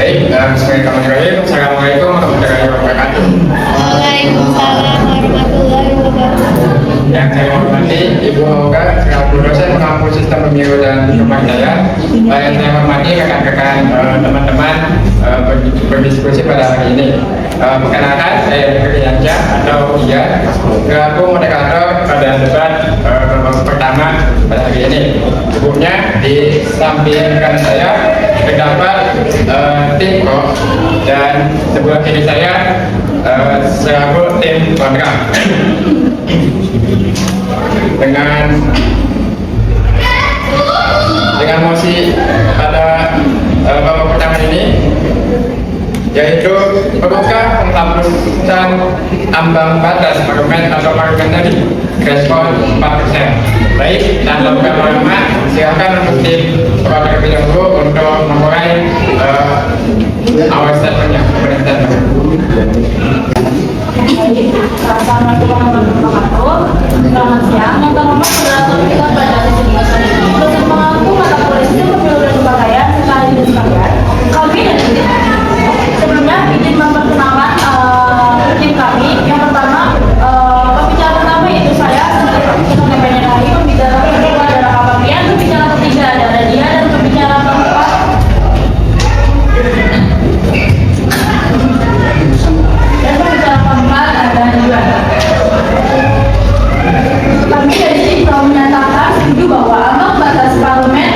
Baik, Bismillahirrahmanirrahim. Assalamualaikum warahmatullahi wabarakatuh. Waalaikumsalam warahmatullahi wabarakatuh. Yang saya hormati Ibu Hoga selaku dosen pengampu sistem pemilu dan kepartaian. Yang saya hormati rekan-rekan teman-teman berdiskusi pada hari ini. Perkenalkan, saya Fikri Yansyah atau Iya, selaku moderator pada debat pertama pada hari ini. Sebelumnya di samping kanan saya terdapat tim pro dan sebelah kiri saya selaku tim kontra. Dengan mosi pada babak pertama ini, yaitu perlukah penghapusan ambang batas parlemen atau parliamentary respon 4%. Baik, tanpa berlama-lama, silakan untuk tim terlebih dahulu untuk memulai awal statementnya. Assalamualaikum warahmatullahi wabarakatuh. Selamat siang. Yang pertama adalah kita pada sesi dosen mengaku mata kuliah pemilu dan kepartaian sekali dan sekalian. Kami dan sebelumnya izin memperkenalkan tim kami. Yang pertama, pembicara pertama itu saya sebagai ketua PNRI. Pembicara kedua adalah Kak Fabian. Pembicara ketiga adalah dia, dan pembicara keempat ada juga. Kami dari sini telah menyatakan setuju bahwa ambang batas parlemen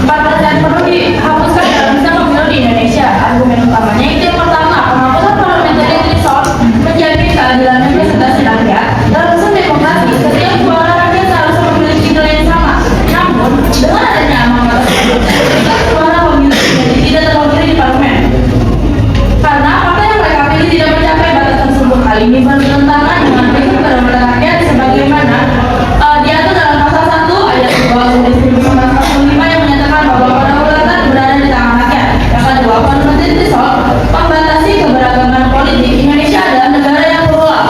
4% perlu dihapuskan dalam sistem pemilu di Indonesia. Argumen utamanya itu yang pertama, penghapusan parliamentary threshold menjamin keadilan dan representasi rakyat. Dalam sistem demokrasi, setiap suara rakyat seharusnya memiliki nilai yang sama. Namun, dengan adanya ambang batas tersebut, setiap suara pemilih tidak terwakili di parlemen. Karena partai yang mereka pilih tidak mencapai batas tersebut. Hal ini bertentangan dengan prinsip kedaulatan rakyat sebagaimana diatur dalam pasal 1 ayat 2 UUD 1945 yang menyatakan bahwa kedaulatan berada di tangan rakyat. Yang kedua, parliamentary threshold membatasi keberagaman politik. Indonesia adalah negara yang plural,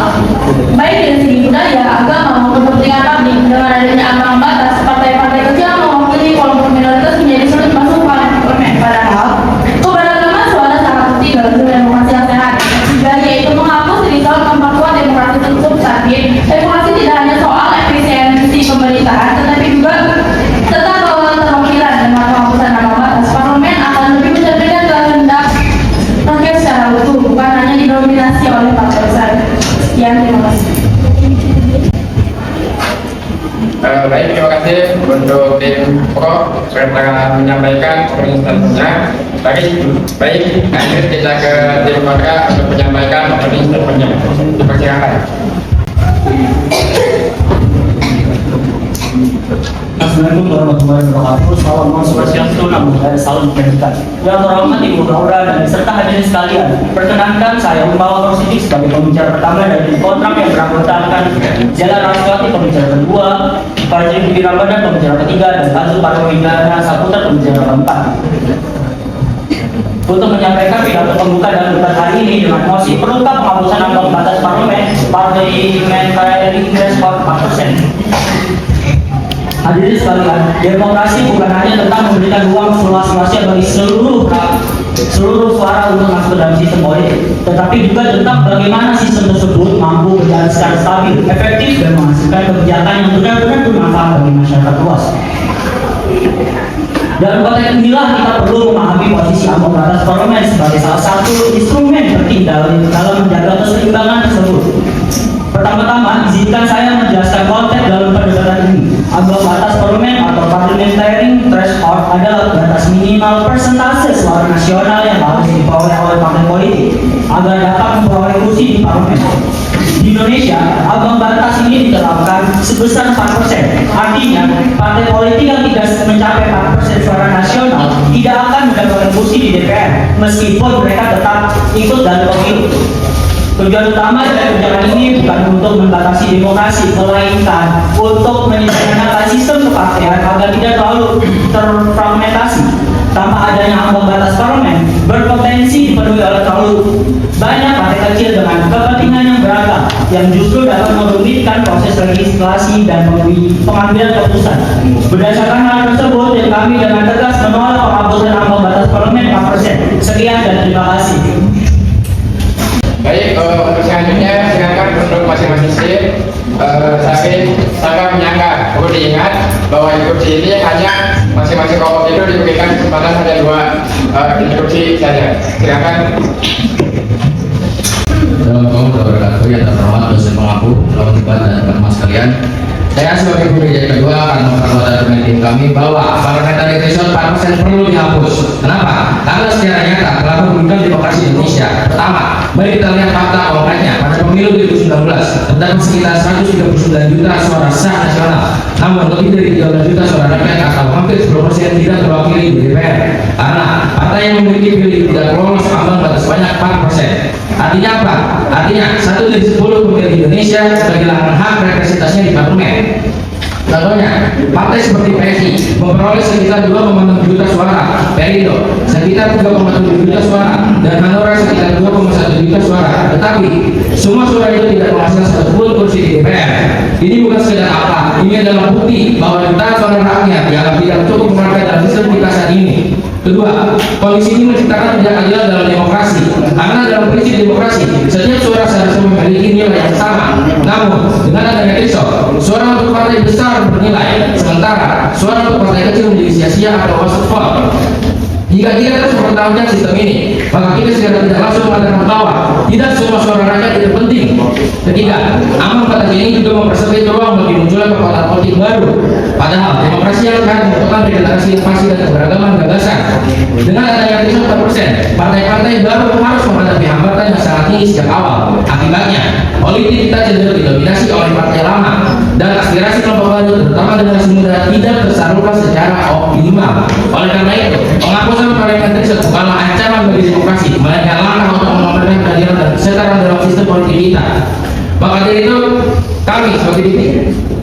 baik dari segi budaya, agama maupun kepentingan publik. Dengan adanya ambang batas, partai-partai kecil yang mewakili kelompok minoritas menjadi sulit masuk parlemen. Padahal keberagaman suara sangat penting dalam demokrasi yang sehat. Yaitu menghapus threshold memperkuat demokrasi substantif. Demokrasi tidak hanya soal efisiensi pemerintahan, tetapi juga tentang keterwakilan. Dengan penghapusan ambang batas, parlemen akan lebih mencerminkan kehendak rakyat secara utuh, bukan hanya didominasi oleh partai besar. Sekian, terima kasih. Baik, terima kasih untuk tim pro telah menyampaikan presentasinya. Baik, lanjut kita ke tim kontra untuk menyampaikan presentasinya. Dipersilakan. Assalamualaikum warahmatullahi wabarakatuh. Salam Swastiastu, Namo Buddhaya, salam kebajikan. Yang terhormat Ibu Gaura dan beserta hadirin sekalian, perkenankan saya membawa Sidik sebagai pembicara pertama dari tim kontrak yang beranggotakan Jalan Raswati pembicara kedua, Fajri Budi Ramadan pembicara ketiga, dan Azul Parwigana Saputra pembicara keempat. Untuk menyampaikan pidato pembuka dalam debat hari ini dengan mosi perlukah penghapusan ambang batas parliamentary threshold 4%. Hadirin sekalian, demokrasi bukan hanya tentang memberikan ruang seluas-luasnya bagi seluruh suara untuk masuk ke dalam sistem politik, tetapi juga tentang bagaimana sistem tersebut mampu berjalan secara stabil, efektif, dan menghasilkan kebijakan yang benar-benar bermanfaat bagi masyarakat luas. Dalam konteks inilah kita perlu memahami posisi ambang batas parlemen sebagai salah satu instrumen penting dalam menjaga keseimbangan tersebut. Pertama-tama, izinkan saya menjelaskan konteks dalam perdebatan ini. Ambang batas parlemen atau parliamentary threshold adalah batas minimal persentase suara nasional yang harus diperoleh oleh partai politik agar dapat memperoleh kursi di parlemen. Di Indonesia, ambang batas ini diterapkan sebesar 4%. Artinya, partai politik yang tidak mencapai 4% suara nasional tidak akan mendapatkan kursi di DPR, meskipun mereka tetap ikut dalam pemilu. Tujuan utama dari kebijakan ini bukan untuk membatasi demokrasi, melainkan untuk menyederhanakan sistem kepartean agar tidak terlalu terfragmentasi. Tanpa adanya ambang batas parlemen, berpotensi dipenuhi oleh terlalu banyak partai kecil dengan kepentingan yang beragam, yang justru dapat merumitkan proses legislasi dan pengambilan keputusan. Berdasarkan hal tersebut, kami dengan tegas menolak penghapusan ambang batas parlemen 4%. Sekian dan terima kasih. Baik, untuk selanjutnya silakan untuk masing-masing shift. Saya sangat menyangka, perlu diingat bahwa instruksi ini hanya masing-masing kelompok itu diberikan kesempatan hanya 2 instruksi saja. Silakan. Assalamualaikum warahmatullahi wabarakatuh. Yang terhormat dosen pengampu, lawan debat dan teman-teman sekalian. Saya sebagai pembicara kedua akan memperkuat argumen tim kami bahwa parliamentary threshold 4% perlu dihapus. Kenapa? Karena secara nyata telah merugikan demokrasi Indonesia. Pertama, mari kita lihat fakta konkretnya. Pada pemilu 2019 terdapat sekitar 139 juta suara sah nasional. Namun lebih dari 13 juta suara rakyat atau hampir 10% tidak terwakili di DPR. Karena partai yang memiliki pilih tidak lolos ambang batas sebanyak 4%. Artinya apa? Artinya 1 dari 10 pemilih Indonesia kehilangan hak representasinya di parlemen. Contohnya, partai seperti PSI memperoleh sekitar 2,6 juta suara, Perindo sekitar 3,7 juta suara, dan Hanura sekitar 2,1 juta suara. Tetapi semua suara itu tidak menghasilkan satupun kursi di DPR. Ini bukan sekedar apa? Ini adalah bukti bahwa jutaan suara rakyat yang tidak cukup memakai dalam sistem kita saat ini. Kedua, kondisi ini menciptakan ketidakadilan dalam demokrasi. Karena dalam prinsip demokrasi, setiap suara seharusnya memiliki nilai yang sama. Namun, dengan adanya threshold, suara untuk partai besar bernilai, sementara suara untuk partai kecil menjadi sia-sia atau wasted vote. Jika kita terus mempertahankan sistem ini, maka kita secara tidak langsung mengatakan bahwa tidak semua suara rakyat itu penting. Ketiga, ambang batas ini juga mempersempit ruang bagi munculnya kekuatan politik baru. Padahal demokrasi yang sehat membutuhkan regenerasi yang pasti dan keberagaman gagasan. Dengan adanya threshold 4%, partai-partai baru harus menghadapi hambatan yang sangat tinggi sejak awal. Akibatnya, politik kita cenderung didominasi oleh partai lama dan aspirasi kelompok baru, terutama generasi muda, tidak tersalurkan secara optimal. Oleh karena itu, penghapusan parliamentary threshold bukanlah ancaman bagi demokrasi, melainkan langkah untuk memenuhi keadilan dan kesetaraan dalam sistem politik kita. Maka dari itu, kami sebagai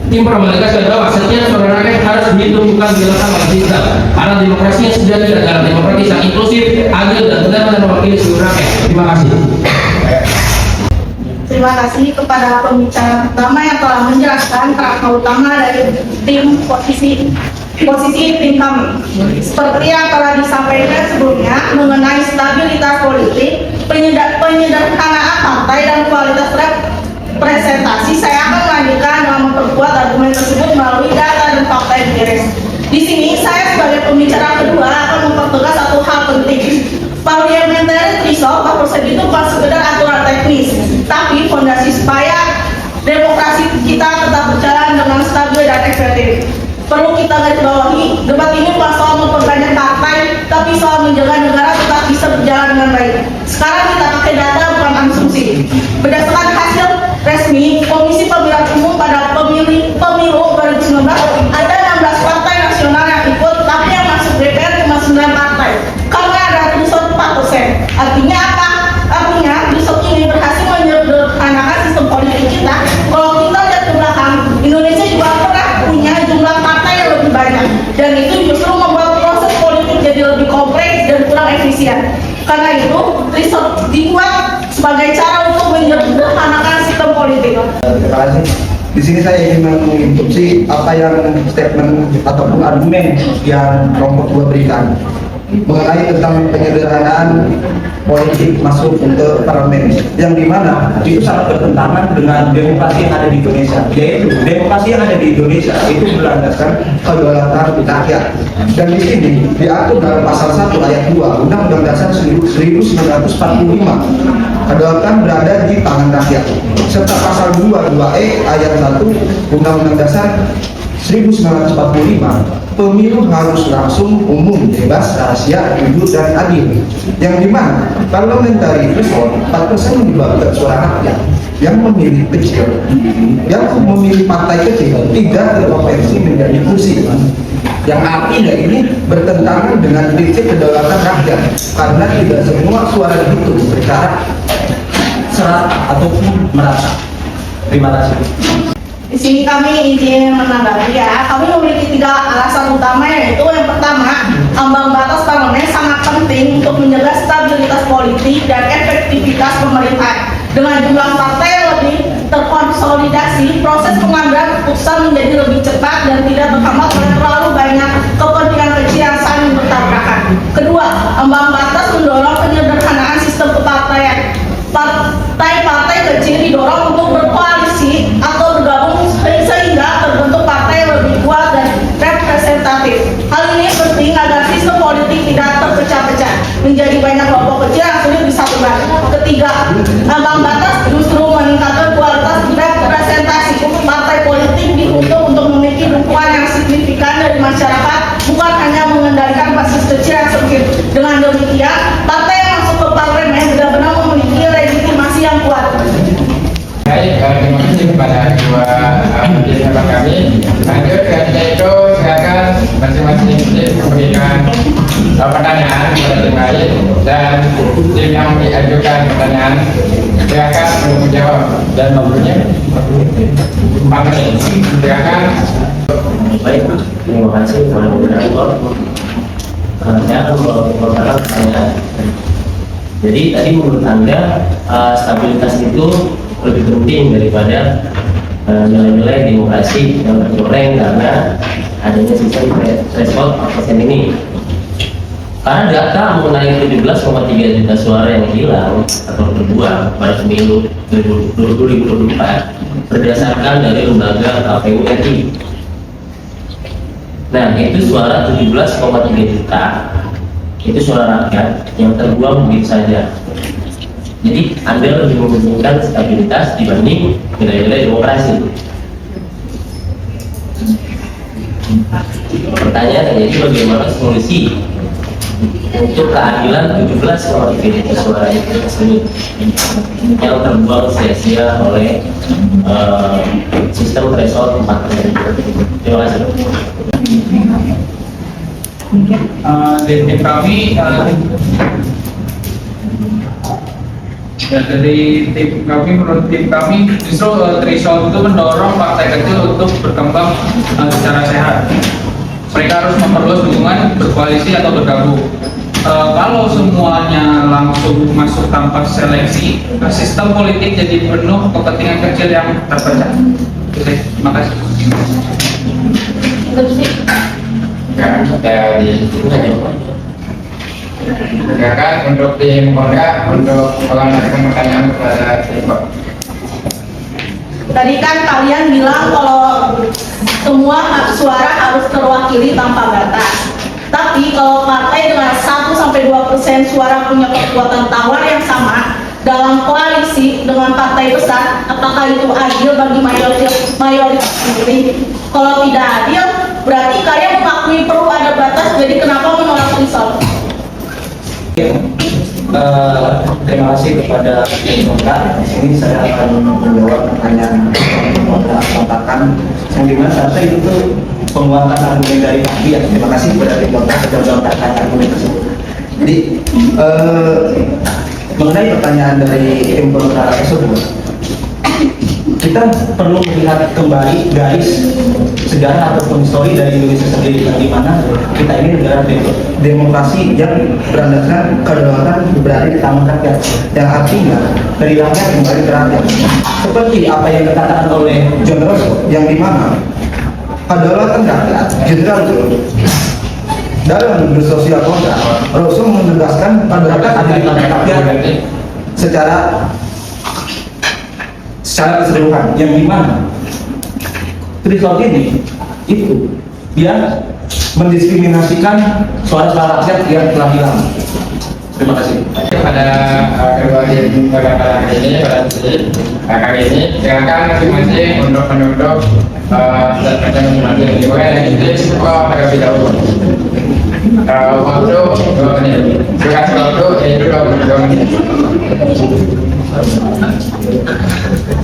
tim menegaskan bahwa setiap suara rakyat harus dihitung bukan dilakukan oleh sistem, karena demokrasi yang sejati adalah demokratis yang inklusif, adil, dan benar-benar mewakili seluruh rakyat. Terima kasih. Terima kasih kepada pembicara pertama yang telah menjelaskan kerangka utama dari tim posisi tim kami. Seperti yang telah disampaikan sebelumnya mengenai stabilitas politik, penyederhanaan partai dan kualitas representasi, saya akan melanjutkan dengan memperkuat argumen tersebut melalui data dan fakta empiris. Di sini saya sebagai pembicara kedua akan mempertegas satu hal penting. Parliamentary threshold 4% itu bukan sekedar aturan teknis, tapi fondasi supaya demokrasi kita tetap berjalan dengan stabil dan efektif. Perlu kita garis bawahi, debat ini bukan soal memperbanyak partai, tapi soal menjaga negara tetap bisa berjalan dengan baik. Sekarang kita pakai data bukan asumsi. Berdasarkan hasil resmi Komisi Pemilihan Umum pada pemilu 2019, ada 16 partai nasional yang ikut, tapi yang masuk DPR cuma 9 partai. Karena ada threshold 4%. Artinya apa? Artinya threshold ini berhasil menyederhanakan sistem politik kita. Kalau kita lihat ke belakang, Indonesia juga pernah punya jumlah partai yang lebih banyak, dan itu justru membuat proses politik jadi lebih kompleks dan kurang efisien. Karena itu, threshold dibuat sebagai cara untuk menyederhanakan sistem politik. Terima kasih. Di sini saya ingin menginstruksi apa yang statement ataupun argumen yang kelompok dua berikan mengenai tentang penyederhanaan politik masuk untuk parlemen, yang dimana itu sangat bertentangan dengan demokrasi yang ada di Indonesia. Yaitu demokrasi yang ada di Indonesia itu berlandaskan kedaulatan rakyat. Dan di sini diatur dalam pasal 1 ayat 2 Undang-Undang Dasar 1945, kedaulatan berada di tangan rakyat. Serta pasal 2(2)(e) ayat 1 Undang-Undang Dasar 1945, pemilu harus langsung, umum, bebas, rahasia, jujur, dan adil. Yang dimana parliamentary threshold 4% menyebabkan suara rakyat yang memilih kecil, yang memilih partai kecil tidak terkonversi menjadi kursi. Yang artinya ini bertentangan dengan prinsip kedaulatan rakyat, karena tidak semua suara dihitung secara serat ataupun merata. Terima kasih. Di sini kami izin menanggapi ya. Kami memiliki 3 alasan utama, yaitu yang pertama, ambang batas parlemen sangat penting untuk menjaga stabilitas politik dan efektivitas pemerintahan. Dengan jumlah partai yang lebih terkonsolidasi, proses pengambilan keputusan menjadi lebih cepat dan tidak terhambat oleh terlalu banyak kepentingan kecil yang saling bertabrakan. Kedua, ambang batas mendorong penyederhanaan sistem kepartaian. Partai-partai kecil didorong untuk berkoalisi atau bergabung sehingga terbentuk partai yang lebih kuat dan representatif. Hal ini penting agar sistem politik tidak terpecah-pecah menjadi banyak kelompok kecil yang sulit disatukan. Ketiga, ambang batas justru meningkatkan kualitas representasi. Partai politik dituntut untuk memiliki dukungan yang signifikan dari masyarakat, bukan hanya mengendalikan basis kecil yang sempit. Dengan demikian, partai yang masuk ke parlemen benar-benar memiliki legitimasi yang kuat. Baik, terima kasih kepada kedua sahabat kami. Lanjut ke itu, silakan masing-masing tim memberikan pertanyaan kepada tim lain, dan tim yang diajukan pertanyaan silakan untuk menjawab, dan waktunya 4 menit. Silakan. Baik, terima kasih kepada moderator. Saya akan membawakan pertanyaan. Jadi tadi menurut Anda stabilitas itu lebih penting daripada nilai-nilai demokrasi yang tergoreng karena adanya sistem threshold persen ini. Karena data mengenai 17,3 juta suara yang hilang atau terbuang pada pemilu 2024 berdasarkan dari lembaga KPU RI. Nah, itu suara 17,3 juta itu suara rakyat yang terbuang begitu saja. Jadi Anda lebih mementingkan stabilitas dibanding nilai-nilai demokrasi. Pertanyaannya, jadi bagaimana solusi untuk keadilan 17,3 juta suara itu tersebut yang terbuang sia-sia oleh sistem threshold 4%. Terima kasih. Dari tim kami dari tim kami, menurut tim kami justru threshold itu mendorong partai kecil untuk berkembang secara sehat. Mereka harus memperluas dukungan berkoalisi atau bergabung. Kalau semuanya langsung masuk tanpa seleksi, sistem politik jadi penuh kepentingan kecil yang terpecah. Oke, terima kasih. Ya, silakan untuk tim Polda untuk melanjutkan pertanyaan kepada tim Polda. Tadi kan kalian bilang kalau semua suara harus terwakili tanpa batas. Tapi kalau partai dengan 1-2% suara punya kekuatan tawar yang sama dalam koalisi dengan partai besar, apakah itu adil bagi mayoritas pemilih? Kalau tidak adil, berarti kalian mengakui perlu ada batas. Jadi kenapa menolak result? Terima kasih kepada Polda. Di sini saya akan menjawab pertanyaan Polda katakan yang dimana data itu penguatan argumen dari kami. Ya, terima kasih kepada Polda sudah menjawabkan argumen tersebut. Jadi mengenai pertanyaan dari tim Polda tersebut, kita perlu melihat kembali garis sejarah ataupun histori dari Indonesia sendiri, di mana kita ini negara demokrasi yang berlandaskan kedaulatan berada di tangan rakyat, yang artinya dari rakyat kembali ke rakyat. Seperti apa yang dikatakan oleh John Rousseau, yang dimana kedaulatan rakyat, jenderal dalam bersosial kontrak, Rousseau menegaskan kedaulatan ada di tangan rakyat secara keseluruhan, yang dimana threshold ini itu dia mendiskriminasikan suara-suara rakyat yang telah hilang. Terima kasih. Kepada kedua tim pada hari ini, kali ini silakan masing-masing untuk menunduk statement masing-masing. Dimulai dari tim terlebih dahulu. Waktu 2 menit. Durasi waktu yaitu 22 menit.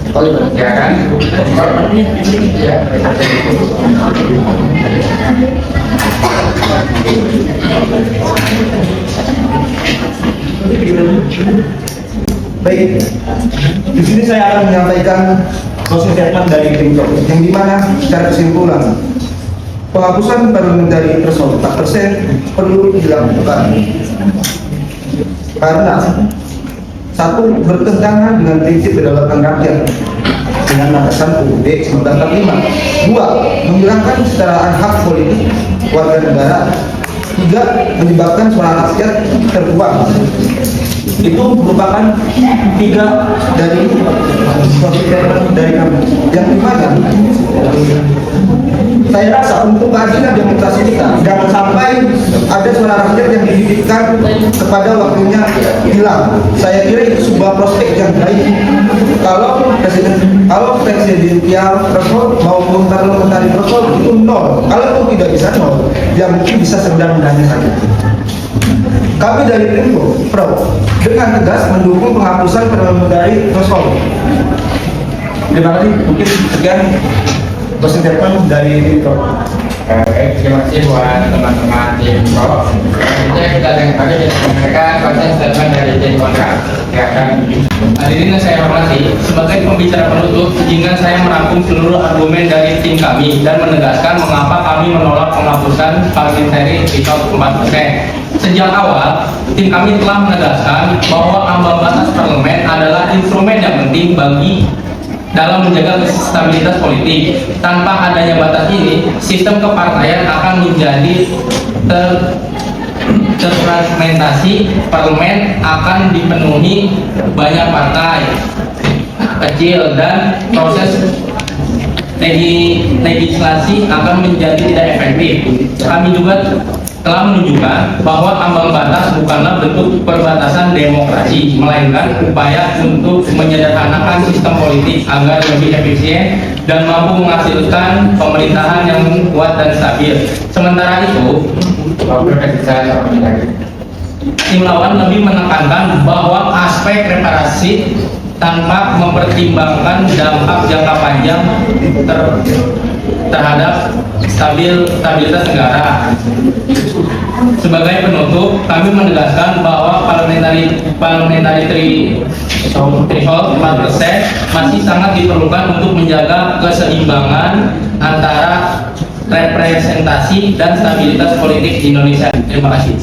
Silakan. Ya. Baik, di sini saya akan menyampaikan closing statement dari tim Jokowi, yang dimana secara kesimpulan penghapusan parliamentary threshold 4% perlu dilakukan karena satu, bertentangan dengan prinsip kedaulatan rakyat dengan landasan UUD 1945. Dua, menghilangkan kesetaraan hak politik warga negara tidak menyebabkan suara rakyat terbuang. Itu merupakan tiga dari dari kami. Yang dimana saya rasa untuk keadilan demokrasi kita jangan sampai ada suara rakyat yang dititipkan kepada waktunya hilang. Saya kira itu sebuah prospek yang baik. Kalau presidensial threshold maupun parliamentary threshold itu nol. Kalau itu tidak bisa nol, ya mungkin bisa sedang-sedangnya saja. Kami dari Tempo Pro dengan tegas mendukung penghapusan parliamentary threshold. Terima kasih. Mungkin sekian persenjataan dari Tempo. Baik, terima kasih buat teman-teman tim Pro. Selanjutnya kita dengarkan konten statement dari tim kontra. Hadirin yang saya hormati, sebagai pembicara penutup, izinkan saya merangkum seluruh argumen dari tim kami dan menegaskan mengapa kami menolak penghapusan parliamentary threshold 4%. Sejak awal, tim kami telah menegaskan bahwa ambang batas parlemen adalah instrumen yang penting bagi dalam menjaga stabilitas politik. Tanpa adanya batas ini, sistem kepartaian akan menjadi terfragmentasi. Parlemen akan dipenuhi banyak partai kecil dan proses legislasi akan menjadi tidak efektif. Kami juga telah menunjukkan bahwa ambang batas bukanlah bentuk perbatasan demokrasi, melainkan upaya untuk menyederhanakan sistem politik agar lebih efisien dan mampu menghasilkan pemerintahan yang kuat dan stabil. Sementara itu, tim lawan lebih menekankan bahwa aspek reparasi tanpa mempertimbangkan dampak jangka panjang terhadap stabilitas negara. Sebagai penutup, kami menegaskan bahwa parliamentary threshold 4% masih sangat diperlukan untuk menjaga keseimbangan antara representasi dan stabilitas politik di Indonesia. Terima kasih.